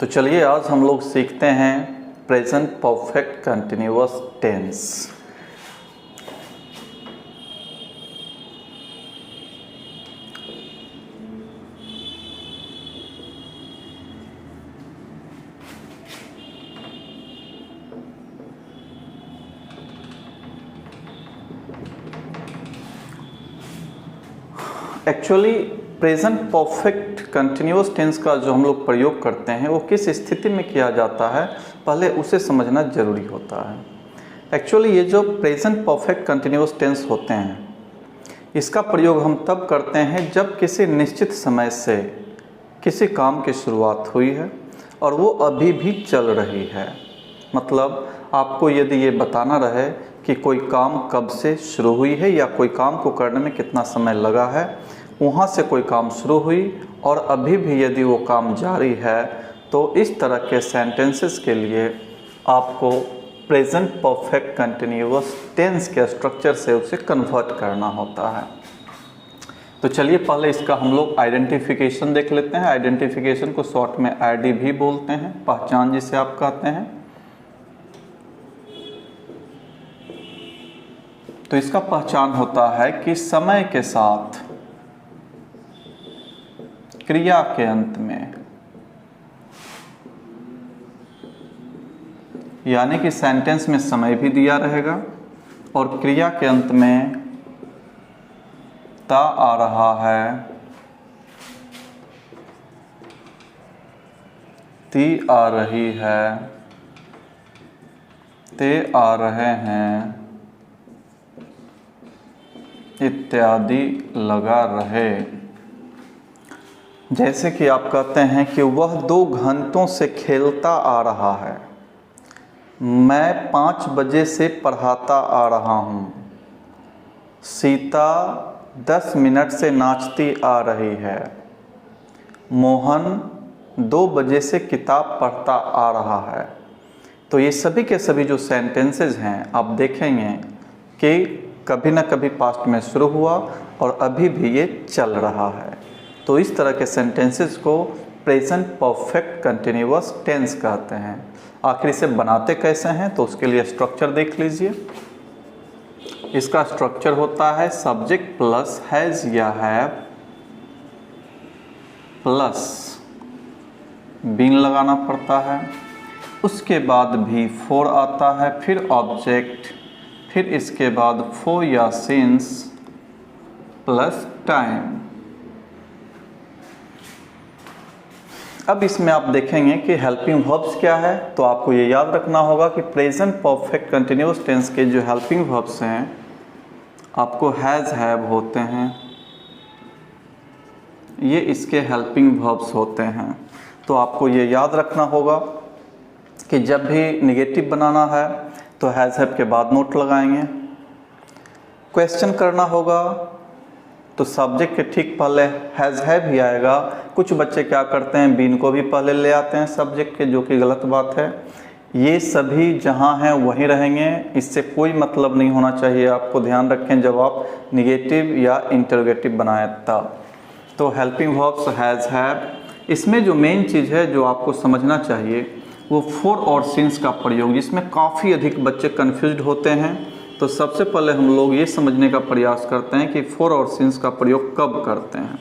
तो चलिए आज हम लोग सीखते हैं present perfect continuous tense. Actually present perfect continuous tense का जो हम लोग प्रयोग करते हैं वो किस स्थिति में किया जाता है, पहले उसे समझना जरूरी होता है। एक्चुअली ये जो प्रेजेंट परफेक्ट कंटिन्यूअस टेंस होते हैं इसका प्रयोग हम तब करते हैं जब किसी निश्चित समय से किसी काम की शुरुआत हुई है और वो अभी भी चल रही है। मतलब आपको यदि ये बताना रहे कि कोई काम कब से शुरू हुई है या कोई काम को करने में कितना समय लगा है, वहाँ से कोई काम शुरू हुई और अभी भी यदि वो काम जारी है, तो इस तरह के सेंटेंसेस के लिए आपको प्रेजेंट परफेक्ट कंटिन्यूअस टेंस के स्ट्रक्चर से उसे कन्वर्ट करना होता है। तो चलिए पहले इसका हम लोग आइडेंटिफिकेशन देख लेते हैं। आइडेंटिफिकेशन को शॉर्ट में आईडी भी बोलते हैं, पहचान जिसे आप कहते हैं। तो इसका पहचान होता है कि समय के साथ क्रिया के अंत में, यानी कि सेंटेंस में समय भी दिया रहेगा और क्रिया के अंत में ता आ रहा है, ती आ रही है, ते आ रहे हैं इत्यादि लगा रहे। जैसे कि आप कहते हैं कि वह 2 घंटों से खेलता आ रहा है, मैं 5 बजे से पढ़ाता आ रहा हूँ, सीता 10 मिनट से नाचती आ रही है, मोहन 2 बजे से किताब पढ़ता आ रहा है। तो ये सभी के सभी जो सेंटेंसेस हैं आप देखेंगे कि कभी ना कभी पास्ट में शुरू हुआ और अभी भी ये चल रहा है। तो इस तरह के सेंटेंसेस को प्रेजेंट परफेक्ट कंटिन्यूअस टेंस कहते हैं। आखिर इसे बनाते कैसे हैं, तो उसके लिए स्ट्रक्चर देख लीजिए। इसका स्ट्रक्चर होता है सब्जेक्ट प्लस हैज़ या हैव प्लस बीन लगाना पड़ता है, उसके बाद भी फॉर आता है, फिर ऑब्जेक्ट, फिर इसके बाद फॉर या सिंस प्लस टाइम। अब इसमें आप देखेंगे कि हेल्पिंग वर्ब्स क्या है। तो आपको ये याद रखना होगा कि प्रेजेंट परफेक्ट कंटिन्यूअस टेंस के जो हेल्पिंग वर्ब्स हैं आपको हैज़ हैव होते हैं, ये इसके हेल्पिंग वर्ब्स होते हैं। तो आपको ये याद रखना होगा कि जब भी नेगेटिव बनाना है तो हैज़ हैव के बाद नोट लगाएंगे। क्वेश्चन करना होगा तो सब्जेक्ट के ठीक पहले हैज़ हैव ही आएगा। कुछ बच्चे क्या करते हैं, बीन को भी पहले ले आते हैं सब्जेक्ट के, जो कि गलत बात है। ये सभी जहाँ हैं वहीं रहेंगे, इससे कोई मतलब नहीं होना चाहिए। आपको ध्यान रखें जब आप निगेटिव या इंटरोगेटिव बनाएं तब। तो हेल्पिंग वर्ब्स हैज़ हैव। इसमें जो मेन चीज़ है जो आपको समझना चाहिए वो फॉर और सिंस का प्रयोग, जिसमें काफ़ी अधिक बच्चे कन्फ्यूज्ड होते हैं। तो सबसे पहले हम लोग ये समझने का प्रयास करते हैं कि फॉर और सिंस का प्रयोग कब करते हैं।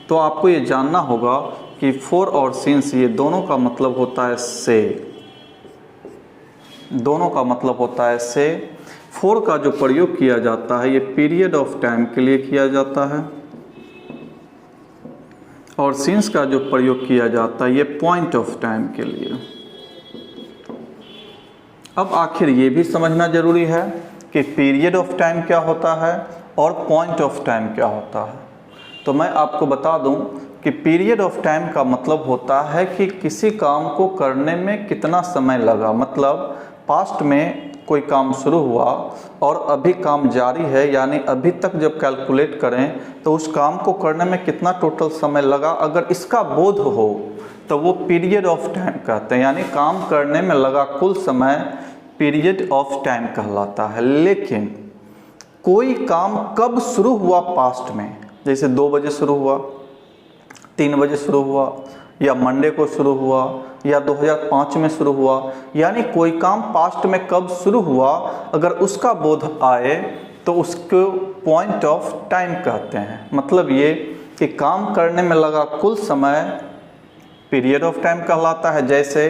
तो आपको ये जानना होगा कि फॉर और सिंस ये दोनों का मतलब होता है से, दोनों का मतलब होता है से। फॉर का जो प्रयोग किया जाता है ये पीरियड ऑफ टाइम के लिए किया जाता है और सिंस का जो प्रयोग किया जाता है ये पॉइंट ऑफ टाइम के लिए। अब आखिर ये भी समझना जरूरी है कि पीरियड ऑफ टाइम क्या होता है और पॉइंट ऑफ टाइम क्या होता है। तो मैं आपको बता दूं कि पीरियड ऑफ टाइम का मतलब होता है कि किसी काम को करने में कितना समय लगा। मतलब पास्ट में कोई काम शुरू हुआ और अभी काम जारी है, यानी अभी तक जब कैलकुलेट करें तो उस काम को करने में कितना टोटल समय लगा, अगर इसका बोध हो तो वो पीरियड ऑफ टाइम कहते हैं। यानी काम करने में लगा कुल समय पीरियड ऑफ टाइम कहलाता है। लेकिन कोई काम कब शुरू हुआ पास्ट में, जैसे 2 बजे शुरू हुआ, 3 बजे शुरू हुआ या मंडे को शुरू हुआ या 2005 में शुरू हुआ, यानी कोई काम पास्ट में कब शुरू हुआ अगर उसका बोध आए तो उसको पॉइंट ऑफ टाइम कहते हैं। मतलब ये कि काम करने में लगा कुल समय पीरियड ऑफ टाइम कहलाता है। जैसे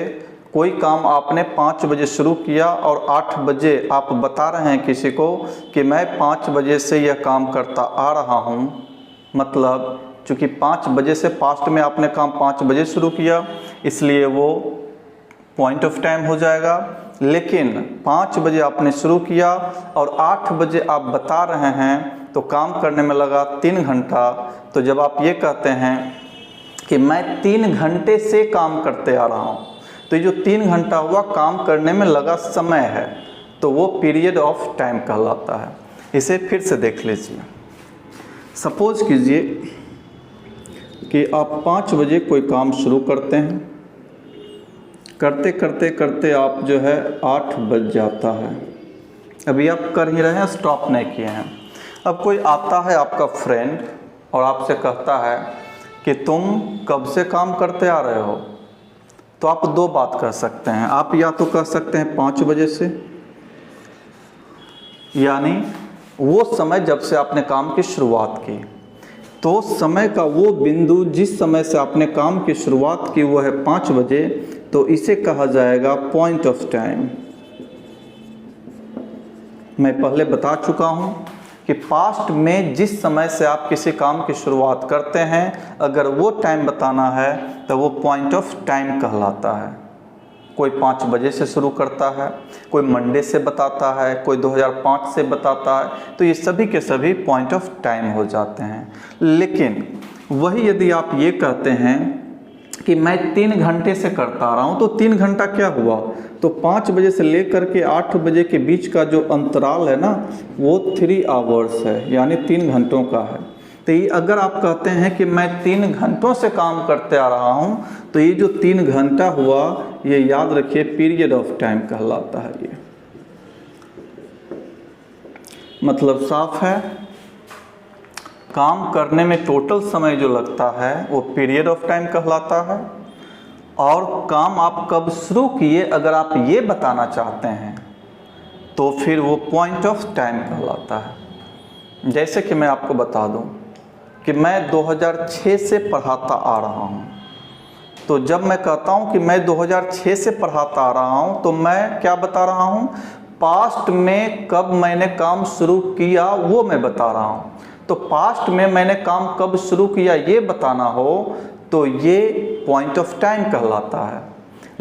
कोई काम आपने 5 बजे शुरू किया और 8 बजे आप बता रहे हैं किसी को कि मैं 5 बजे से यह काम करता आ रहा हूँ, मतलब चूँकि 5 बजे से पास्ट में आपने काम 5 बजे शुरू किया इसलिए वो पॉइंट ऑफ टाइम हो जाएगा। लेकिन 5 बजे आपने शुरू किया और 8 बजे आप बता रहे हैं तो काम करने में लगा 3 घंटा। तो जब आप ये कहते हैं कि मैं 3 घंटे से काम करते आ रहा हूँ, तो ये जो 3 घंटा हुआ काम करने में लगा समय है, तो वो पीरियड ऑफ टाइम कहलाता है। इसे फिर से देख लीजिए। सपोज कीजिए कि आप 5 बजे कोई काम शुरू करते हैं, करते करते करते आप जो है 8 बज जाता है। अभी आप कर ही रहे हैं, स्टॉप नहीं किए हैं। अब कोई आता है आपका फ्रेंड और आपसे कहता है कि तुम कब से काम करते आ रहे हो, तो आप 2 बात कर सकते हैं। आप या तो कह सकते हैं 5 बजे से, यानी वो समय जब से आपने काम की शुरुआत की, तो समय का वो बिंदु जिस समय से आपने काम की शुरुआत की वो है 5 बजे, तो इसे कहा जाएगा पॉइंट ऑफ टाइम। मैं पहले बता चुका हूं कि पास्ट में जिस समय से आप किसी काम की शुरुआत करते हैं अगर वो टाइम बताना है तो वो पॉइंट ऑफ टाइम कहलाता है। कोई 5 बजे से शुरू करता है, कोई मंडे से बताता है, कोई 2005 से बताता है, तो ये सभी के सभी पॉइंट ऑफ टाइम हो जाते हैं। लेकिन वही यदि आप ये कहते हैं कि मैं 3 घंटे से करता आ रहा हूँ, तो 3 घंटा क्या हुआ, तो 5 बजे से लेकर के 8 बजे के बीच का जो अंतराल है ना वो 3 आवर्स है, यानी 3 घंटों का है। तो ये अगर आप कहते हैं कि मैं 3 घंटों से काम करते आ रहा हूँ, तो ये जो 3 घंटा हुआ ये याद रखिए पीरियड ऑफ टाइम कहलाता है। ये मतलब साफ है, काम करने में टोटल समय जो लगता है वो पीरियड ऑफ टाइम कहलाता है। और काम आप कब शुरू किए अगर आप ये बताना चाहते हैं तो फिर वो पॉइंट ऑफ टाइम कहलाता है। जैसे कि मैं आपको बता दूं कि मैं 2006 से पढ़ाता आ रहा हूं, तो जब मैं कहता हूं कि मैं 2006 से पढ़ाता आ रहा हूं तो मैं क्या बता रहा हूं, पास्ट में कब मैंने काम शुरू किया वो मैं बता रहा हूं। तो पास्ट में मैंने काम कब शुरू किया ये बताना हो तो ये पॉइंट ऑफ टाइम कहलाता है।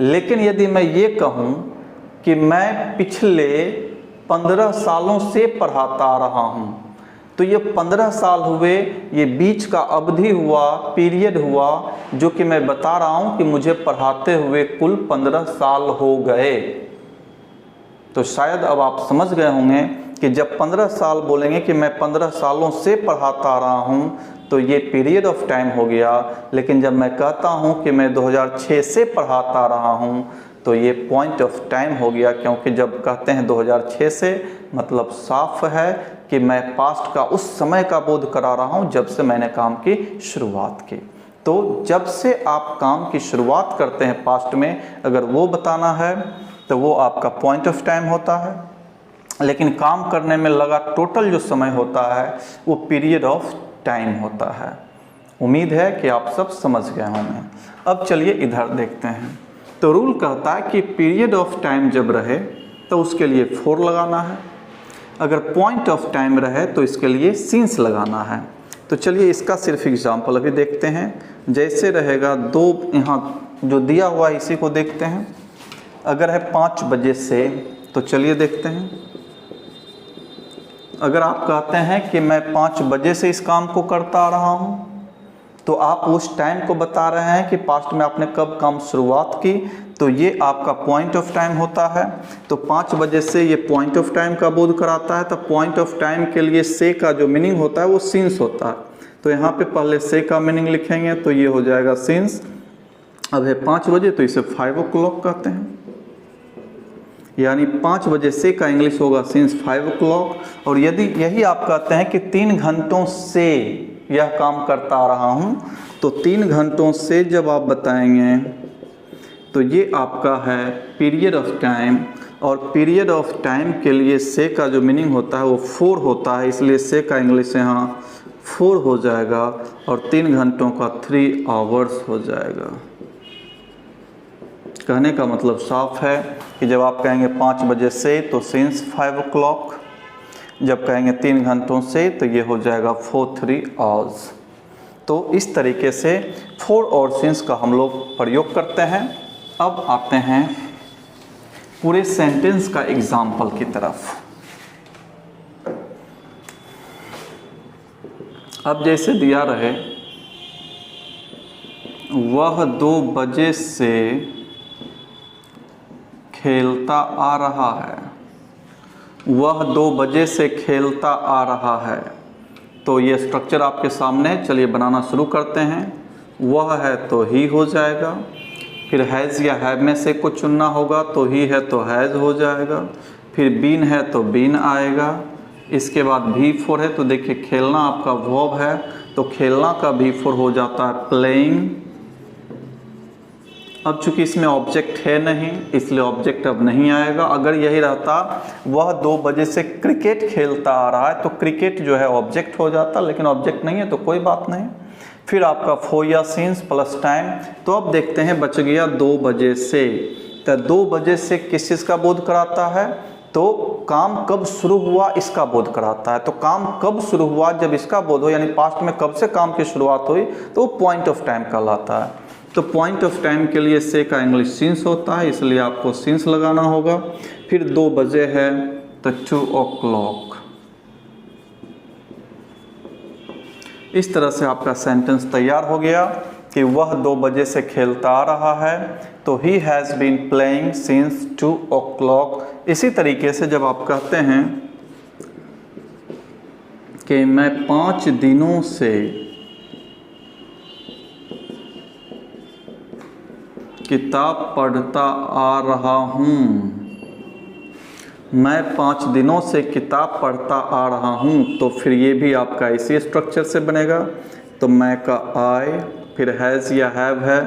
लेकिन यदि मैं ये कहूँ कि मैं पिछले 15 सालों से पढ़ाता आ रहा हूँ, तो ये 15 साल हुए, ये बीच का अवधि हुआ, पीरियड हुआ, जो कि मैं बता रहा हूँ कि मुझे पढ़ाते हुए कुल 15 साल हो गए। तो शायद अब आप समझ गए होंगे कि जब 15 साल बोलेंगे कि मैं 15 सालों से पढ़ाता आ रहा हूँ तो ये पीरियड ऑफ टाइम हो गया। लेकिन जब मैं कहता हूँ कि मैं 2006 से पढ़ाता आ रहा हूँ तो ये पॉइंट ऑफ टाइम हो गया, क्योंकि जब कहते हैं 2006 से मतलब साफ है कि मैं पास्ट का उस समय का बोध करा रहा हूँ जब से मैंने काम की शुरुआत की। तो जब से आप काम की शुरुआत करते हैं पास्ट में अगर वो बताना है तो वो आपका पॉइंट ऑफ टाइम होता है। लेकिन काम करने में लगा टोटल जो समय होता है वो पीरियड ऑफ टाइम होता है। उम्मीद है कि आप सब समझ गए होंगे। अब चलिए इधर देखते हैं। तो रूल कहता है कि पीरियड ऑफ टाइम जब रहे तो उसके लिए 4 लगाना है, अगर पॉइंट ऑफ टाइम रहे तो इसके लिए सिंस लगाना है। तो चलिए इसका सिर्फ एग्जाम्पल अभी देखते हैं। जैसे रहेगा 2, यहाँ जो दिया हुआ है इसी को देखते हैं। अगर है 5 बजे से तो चलिए देखते हैं। अगर आप कहते हैं कि मैं 5 बजे से इस काम को करता आ रहा हूँ तो आप उस टाइम को बता रहे हैं कि पास्ट में आपने कब काम शुरुआत की, तो ये आपका पॉइंट ऑफ टाइम होता है। तो 5 बजे से ये पॉइंट ऑफ टाइम का बोध कराता है। तो पॉइंट ऑफ टाइम के लिए से का जो मीनिंग होता है वो सिंस होता है। तो यहाँ पे पहले से का मीनिंग लिखेंगे तो ये हो जाएगा सिंस। अब है 5 बजे तो इसे 5 o'clock कहते हैं, यानी 5 बजे से का इंग्लिश होगा सिंस 5 o'clock। और यदि यही आप कहते हैं कि 3 घंटों से यह काम करता आ रहा हूँ, तो 3 घंटों से जब आप बताएंगे तो ये आपका है पीरियड ऑफ टाइम, और पीरियड ऑफ टाइम के लिए से का जो मीनिंग होता है वो 4 होता है, इसलिए से का इंग्लिश यहाँ 4 हो जाएगा और 3 घंटों का 3 आवर्स हो जाएगा। कहने का मतलब साफ है कि जब आप कहेंगे 5 बजे से तो सिंस 5 o'clock, जब कहेंगे 3 घंटों से तो ये हो जाएगा 3 hours। तो इस तरीके से 4 और सिंस का हम लोग प्रयोग करते हैं। अब आते हैं पूरे सेंटेंस का एग्जाम्पल की तरफ। अब जैसे दिया रहे, वह 2 बजे से खेलता आ रहा है, वह 2 बजे से खेलता आ रहा है। तो ये स्ट्रक्चर आपके सामने है, चलिए बनाना शुरू करते हैं। वह है तो ही हो जाएगा, फिर हैज़ या हैव में से कुछ चुनना होगा, तो ही है तो हैज़ हो जाएगा, फिर बीन है तो बीन आएगा, इसके बाद V4 है तो देखिए खेलना आपका वर्ब है तो खेलना का V4 हो जाता है प्लेइंग। अब चूंकि इसमें ऑब्जेक्ट है नहीं इसलिए ऑब्जेक्ट अब नहीं आएगा। अगर यही रहता वह 2 बजे से क्रिकेट खेलता आ रहा है तो क्रिकेट जो है ऑब्जेक्ट हो जाता, लेकिन ऑब्जेक्ट नहीं है तो कोई बात नहीं। फिर आपका 4 या सिंस प्लस टाइम। तो अब देखते हैं बच गया 2 बजे से, तो 2 बजे से किस चीज़ का बोध कराता है, तो काम कब शुरू हुआ इसका बोध कराता है। तो काम कब शुरू हुआ, जब इसका बोध हो, यानी पास्ट में कब से काम की शुरुआत हुई, तो वो पॉइंट ऑफ टाइम कहलाता है। तो पॉइंट ऑफ टाइम के लिए से का इंग्लिश सिंस होता है, इसलिए आपको सिंस लगाना होगा। फिर 2 बजे है तो 2 o'clock। इस तरह से आपका सेंटेंस तैयार हो गया कि वह 2 बजे से खेलता आ रहा है, तो he has been playing since 2 o'clock। इसी तरीके से जब आप कहते हैं कि मैं 5 दिनों से किताब पढ़ता आ रहा हूँ, मैं 5 दिनों से किताब पढ़ता आ रहा हूँ, तो फिर ये भी आपका इसी स्ट्रक्चर से बनेगा। तो मैं का आई, फिर हैज़ या हैव है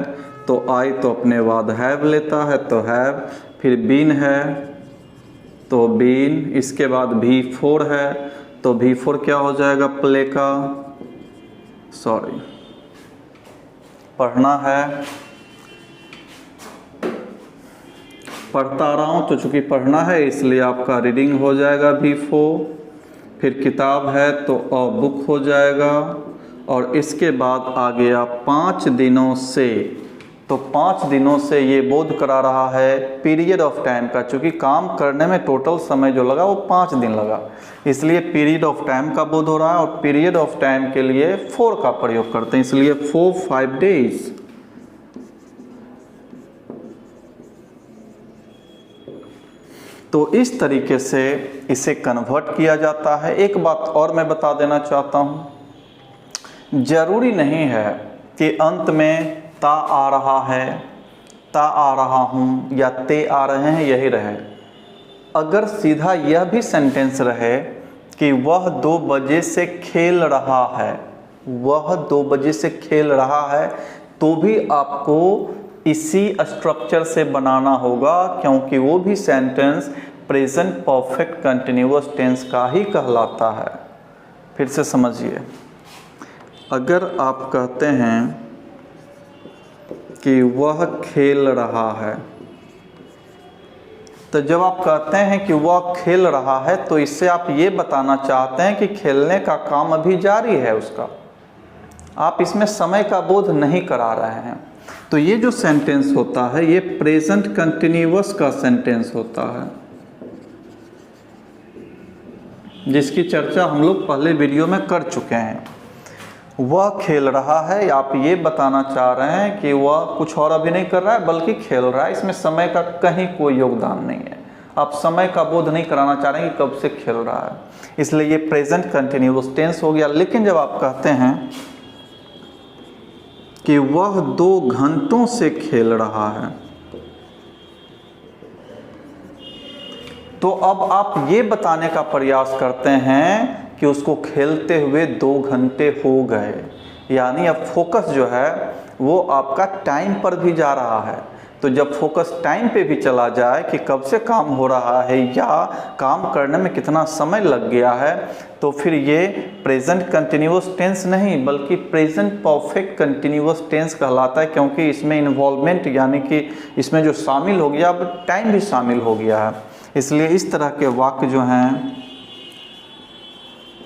तो आई तो अपने बाद हैव लेता है तो हैव, फिर बीन है तो बीन, इसके बाद V4 है तो V4 क्या हो जाएगा प्ले का, पढ़ना है, पढ़ता आ रहा हूँ तो चूंकि पढ़ना है इसलिए आपका रीडिंग हो जाएगा V4। फिर किताब है तो अ बुक हो जाएगा, और इसके बाद आ गया 5 दिनों से। तो 5 दिनों से ये बोध करा रहा है पीरियड ऑफ टाइम का, चूँकि काम करने में टोटल समय जो लगा वो 5 दिन लगा, इसलिए पीरियड ऑफ टाइम का बोध हो रहा है। और पीरियड ऑफ टाइम के लिए 4 का प्रयोग करते हैं, इसलिए 4-5 days। तो इस तरीके से इसे कन्वर्ट किया जाता है। एक बात और मैं बता देना चाहता हूँ, जरूरी नहीं है कि अंत में ता आ रहा है, ता आ रहा हूँ या ते आ रहे हैं यही रहे। अगर सीधा यह भी सेंटेंस रहे कि वह 2 बजे से खेल रहा है, वह 2 बजे से खेल रहा है, तो भी आपको इसी स्ट्रक्चर से बनाना होगा, क्योंकि वो भी sentence present perfect continuous tense का ही कहलाता है। फिर से समझिए, अगर आप कहते हैं कि वह खेल रहा है, तो जब आप कहते हैं कि वह खेल रहा है तो इससे आप ये बताना चाहते हैं कि खेलने का काम अभी जारी है उसका, आप इसमें समय का बोध नहीं करा रहे हैं। तो ये जो सेंटेंस होता है ये प्रेजेंट कंटिन्यूअस का सेंटेंस होता है, जिसकी चर्चा हम लोग पहले वीडियो में कर चुके हैं। वह खेल रहा है, आप ये बताना चाह रहे हैं कि वह कुछ और अभी नहीं कर रहा है बल्कि खेल रहा है, इसमें समय का कहीं कोई योगदान नहीं है। आप समय का बोध नहीं कराना चाह रहे हैं कि कब से खेल रहा है, इसलिए ये प्रेजेंट कंटिन्यूअस टेंस हो गया। लेकिन जब आप कहते हैं कि वह 2 घंटों से खेल रहा है, तो अब आप ये बताने का प्रयास करते हैं कि उसको खेलते हुए 2 घंटे हो गए, यानी अब फोकस जो है वो आपका टाइम पर भी जा रहा है। तो जब फोकस टाइम पे भी चला जाए कि कब से काम हो रहा है या काम करने में कितना समय लग गया है, तो फिर ये प्रेजेंट कंटिन्यूअस टेंस नहीं बल्कि प्रेजेंट परफेक्ट कंटिन्यूअस टेंस कहलाता है, क्योंकि इसमें इन्वॉल्वमेंट यानी कि इसमें जो शामिल हो गया, अब टाइम भी शामिल हो गया है। इसलिए इस तरह के वाक्य जो हैं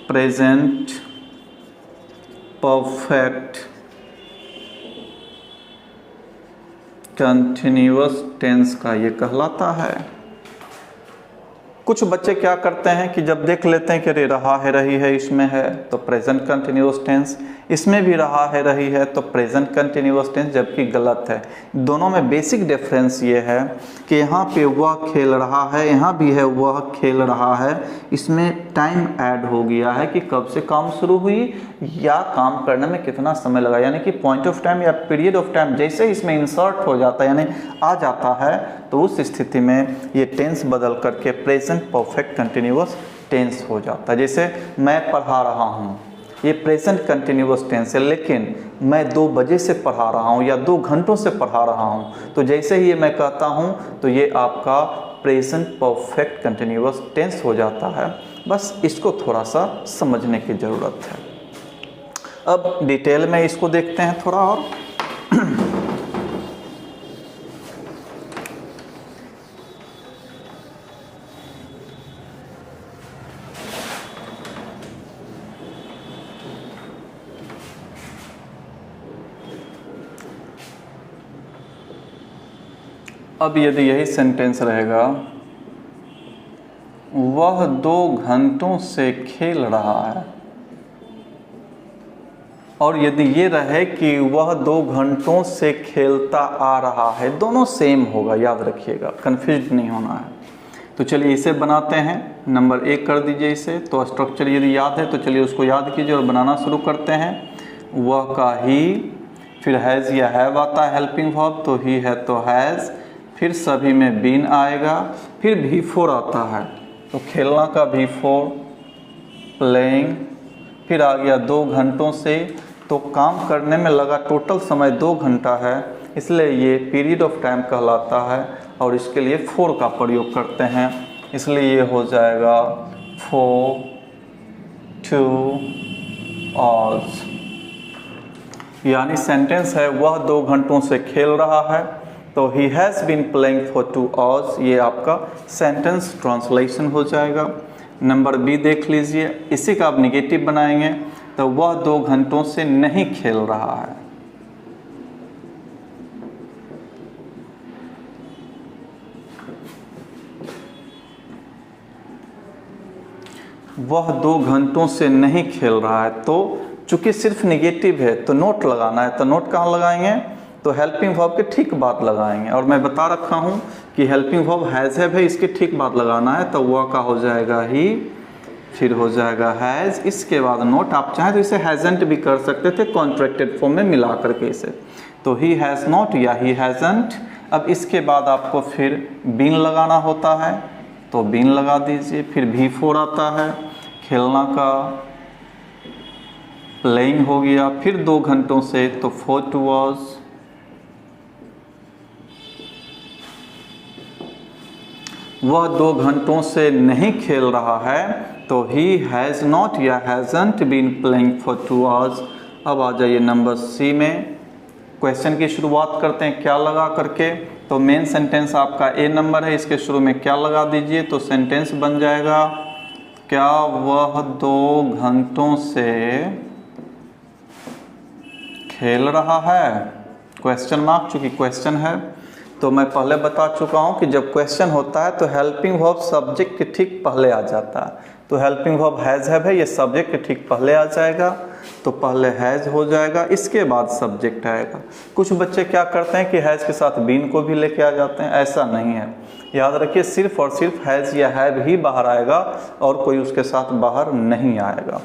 प्रेजेंट परफेक्ट कंटिन्यूअस टेंस का ये कहलाता है। कुछ बच्चे क्या करते हैं कि जब देख लेते हैं कि अरे रहा है रही है इसमें है तो प्रेजेंट कंटिन्यूअस टेंस, इसमें भी रहा है रही है तो प्रेजेंट कंटिन्यूअस टेंस, जबकि गलत है। दोनों में बेसिक डिफरेंस ये है कि यहाँ पे वह खेल रहा है, यहाँ भी है वह खेल रहा है, इसमें टाइम ऐड हो गया है कि कब से काम शुरू हुई या काम करने में कितना समय लगा, यानी कि पॉइंट ऑफ टाइम या पीरियड ऑफ टाइम जैसे इसमें इंसर्ट हो जाता है यानी आ जाता है, तो उस स्थिति में ये टेंस बदल करके प्रेजेंट परफेक्ट कंटिन्यूअस टेंस हो जाता है। जैसे मैं पढ़ा रहा हूँ, ये प्रेजेंट कंटिन्यूअस टेंस है, लेकिन मैं 2 बजे से पढ़ा रहा हूँ या 2 घंटों से पढ़ा रहा हूँ, तो जैसे ही ये मैं कहता हूँ तो ये आपका प्रेजेंट परफेक्ट कंटिन्यूअस टेंस हो जाता है। बस इसको थोड़ा सा समझने की ज़रूरत है। अब डिटेल में इसको देखते हैं थोड़ा और। अब यदि यही सेंटेंस रहेगा वह 2 घंटों से खेल रहा है, और यदि ये रहे कि वह 2 घंटों से खेलता आ रहा है, दोनों सेम होगा, याद रखिएगा, कंफ्यूज नहीं होना है। तो चलिए इसे बनाते हैं। नंबर 1 कर दीजिए इसे। तो स्ट्रक्चर यदि याद है तो चलिए उसको याद कीजिए और बनाना शुरू करते हैं। वह का ही, फिर हैज़ या हैव आता है हेल्पिंग वर्ब, तो ही है तो हैज़, फिर सभी में बीन आएगा, फिर V4 आता है तो खेलना का V4, प्लेइंग, फिर आ गया 2 घंटों से, तो काम करने में लगा टोटल समय 2 घंटा है, इसलिए ये पीरियड ऑफ टाइम कहलाता है और इसके लिए 4 का प्रयोग करते हैं, इसलिए ये हो जाएगा 4 2 आवर्स। यानी सेंटेंस है वह 2 घंटों से खेल रहा है, तो he has been playing for 2 hours, ये आपका सेंटेंस ट्रांसलेशन हो जाएगा। नंबर बी देख लीजिए, इसी का आप निगेटिव बनाएंगे तो वह 2 घंटों से नहीं खेल रहा है। वह 2 घंटों से नहीं खेल रहा है, तो चूंकि सिर्फ निगेटिव है तो नोट लगाना है, तो नोट कहाँ लगाएंगे, तो हेल्पिंग वर्ब के ठीक बाद लगाएंगे। और मैं बता रखा हूँ कि हेल्पिंग वर्ब हैज़ है, इसके ठीक बाद लगाना है, तो वह का हो जाएगा ही, फिर हो जाएगा हैज़, इसके बाद नोट। आप चाहें तो इसे हैज़ंट भी कर सकते थे कॉन्ट्रैक्टेड फॉर्म में मिला करके इसे, तो ही हैज़ नॉट या ही हैज़ंट। अब इसके बाद आपको फिर बीन लगाना होता है, तो बीन लगा दीजिए, फिर V4 आता है, खेलना का, प्लेइंग हो गया, फिर 2 घंटों से तो 4 2 आवर्स, वह 2 घंटों से नहीं खेल रहा है, तो ही हैज़ नॉट या हैज़ंट बीन प्लेइंग फॉर 2 आवर्स। अब आ जाइए नंबर सी में, क्वेश्चन की शुरुआत करते हैं क्या लगा करके। तो मेन सेंटेंस आपका ए नंबर है, इसके शुरू में क्या लगा दीजिए, तो सेंटेंस बन जाएगा क्या वह 2 घंटों से खेल रहा है, क्वेश्चन मार्क, चूंकि क्वेश्चन है। तो मैं पहले बता चुका हूं कि जब क्वेश्चन होता है तो हेल्पिंग वर्ब सब्जेक्ट के ठीक पहले आ जाता है, तो हेल्पिंग वर्ब हैज़ है, ये सब्जेक्ट के ठीक पहले आ जाएगा, तो पहले हैज़ हो जाएगा, इसके बाद सब्जेक्ट आएगा। कुछ बच्चे क्या करते हैं कि हैज़ के साथ बीन को भी लेके आ जाते हैं, ऐसा नहीं है, याद रखिए सिर्फ और सिर्फ हैज़ या हैव ही बाहर आएगा और कोई उसके साथ बाहर नहीं आएगा।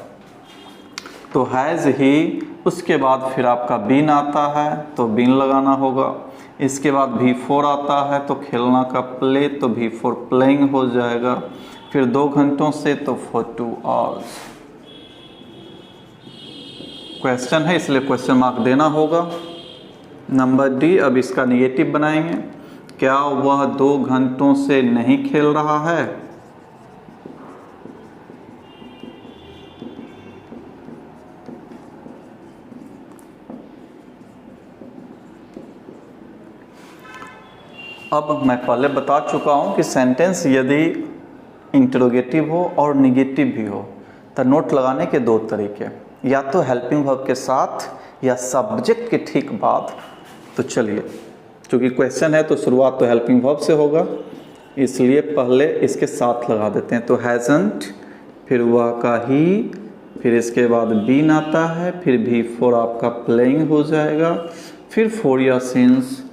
तो हैज़ ही, उसके बाद फिर आपका बीन आता है तो बीन लगाना होगा, इसके बाद V4 आता है तो खेलना का प्ले, तो V4 प्लेइंग हो जाएगा, फिर 2 घंटों से तो for 2 आवर्स। क्वेश्चन है इसलिए क्वेश्चन मार्क देना होगा। नंबर डी, अब इसका निगेटिव बनाएंगे। क्या वह 2 घंटों से नहीं खेल रहा है? अब मैं पहले बता चुका हूं कि सेंटेंस यदि इंटरोगेटिव हो और निगेटिव भी हो तो नोट लगाने के 2 तरीके, या तो हेल्पिंग वर्ब के साथ या सब्जेक्ट के ठीक बाद। तो चलिए, क्योंकि क्वेश्चन है तो शुरुआत तो हेल्पिंग वर्ब से होगा, इसलिए पहले इसके साथ लगा देते हैं। तो हैजंट, फिर वह का ही, फिर इसके बाद बीन आता है, फिर भी फॉर आपका प्लेइंग हो जाएगा, फिर फॉर या सिंस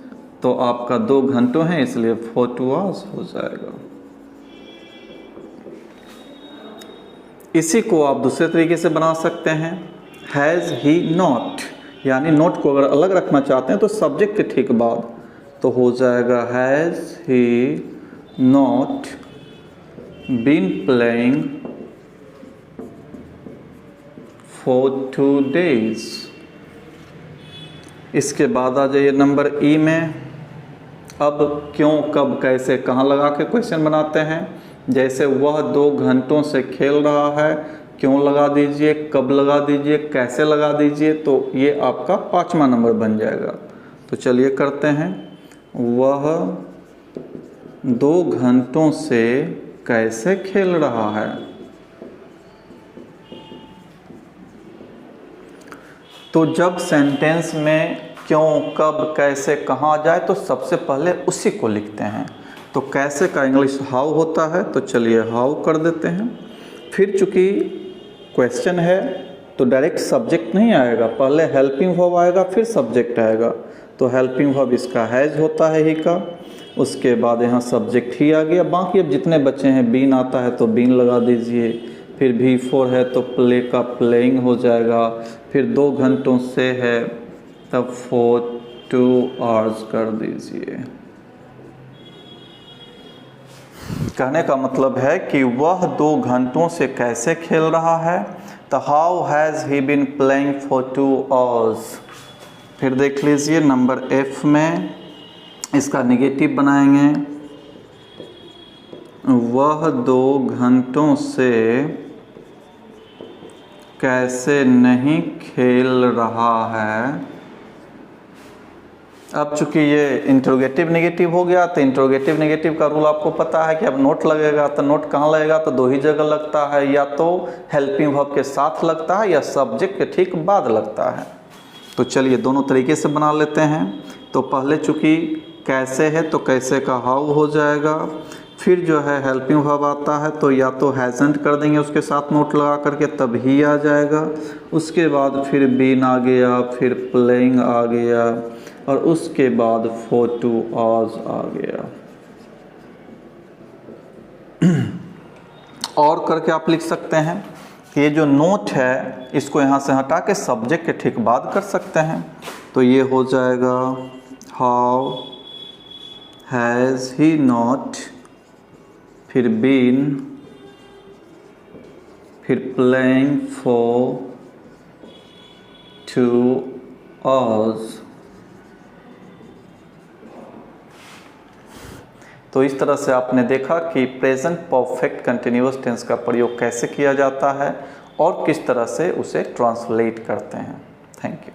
तो आपका 2 घंटों हैं इसलिए 4 2 आवर्स हो जाएगा। इसी को आप दूसरे तरीके से बना सकते हैं, हैज़ ही नॉट, यानी नोट को अगर अलग रखना चाहते हैं तो सब्जेक्ट के ठीक बाद तो हो जाएगा has he not been playing for 2 days। इसके बाद आ जाइए नंबर ई में। अब क्यों, कब, कैसे, कहाँ लगा के क्वेश्चन बनाते हैं। जैसे वह 2 घंटों से खेल रहा है, क्यों लगा दीजिए, कब लगा दीजिए, कैसे लगा दीजिए, तो ये आपका 5वां नंबर बन जाएगा। तो चलिए करते हैं। वह 2 घंटों से कैसे खेल रहा है। तो जब सेंटेंस में क्यों, कब, कैसे, कहाँ जाए तो सबसे पहले उसी को लिखते हैं। तो कैसे का इंग्लिश हाउ होता है, तो चलिए हाउ कर देते हैं। फिर चूंकि क्वेश्चन है तो डायरेक्ट सब्जेक्ट नहीं आएगा, पहले हेल्पिंग वर्ब आएगा फिर सब्जेक्ट आएगा। तो हेल्पिंग वर्ब इसका हैज़ होता है ही का, उसके बाद यहाँ सब्जेक्ट ही आ गया। बाकी अब जितने बच्चे हैं, बीन आता है तो बीन लगा दीजिए, फिर भी फॉर है तो प्ले का प्लेइंग हो जाएगा, फिर 2 घंटों से है तब 4 2 आवर्स कर दीजिए। कहने का मतलब है कि वह 2 घंटों से कैसे खेल रहा है। तो how has he been playing for 2 hours. फिर देख लीजिए नंबर एफ में, इसका निगेटिव बनाएंगे। वह 2 घंटों से कैसे नहीं खेल रहा है। अब चूंकि ये इंट्रोगेटिव नेगेटिव हो गया तो इंट्रोगेटिव नेगेटिव का रूल आपको पता है कि अब नोट लगेगा तो नोट कहाँ लगेगा, तो 2 ही जगह लगता है, या तो हेल्पिंग वर्ब के साथ लगता है या सब्जेक्ट के ठीक बाद लगता है। तो चलिए दोनों तरीके से बना लेते हैं। तो पहले चूंकि कैसे है तो कैसे का हाउ हो जाएगा, फिर जो है हेल्पिंग वर्ब आता है तो या तो हैजंट कर देंगे उसके साथ नोट लगा करके तब ही आ जाएगा। उसके बाद फिर बीन आ गया, फिर प्लेइंग आ गया, और उसके बाद 4 2 आवर्स आ गया। और करके आप लिख सकते हैं कि ये जो नोट है इसको यहाँ से हटा के सब्जेक्ट के ठीक बाद कर सकते हैं। तो ये हो जाएगा हाउ हैज़ ही नॉट, फिर बीन, फिर प्लेइंग फॉर 2 आवर्स। तो इस तरह से आपने देखा कि प्रेजेंट परफेक्ट कंटिन्यूअस टेंस का प्रयोग कैसे किया जाता है और किस तरह से उसे ट्रांसलेट करते हैं। Thank you.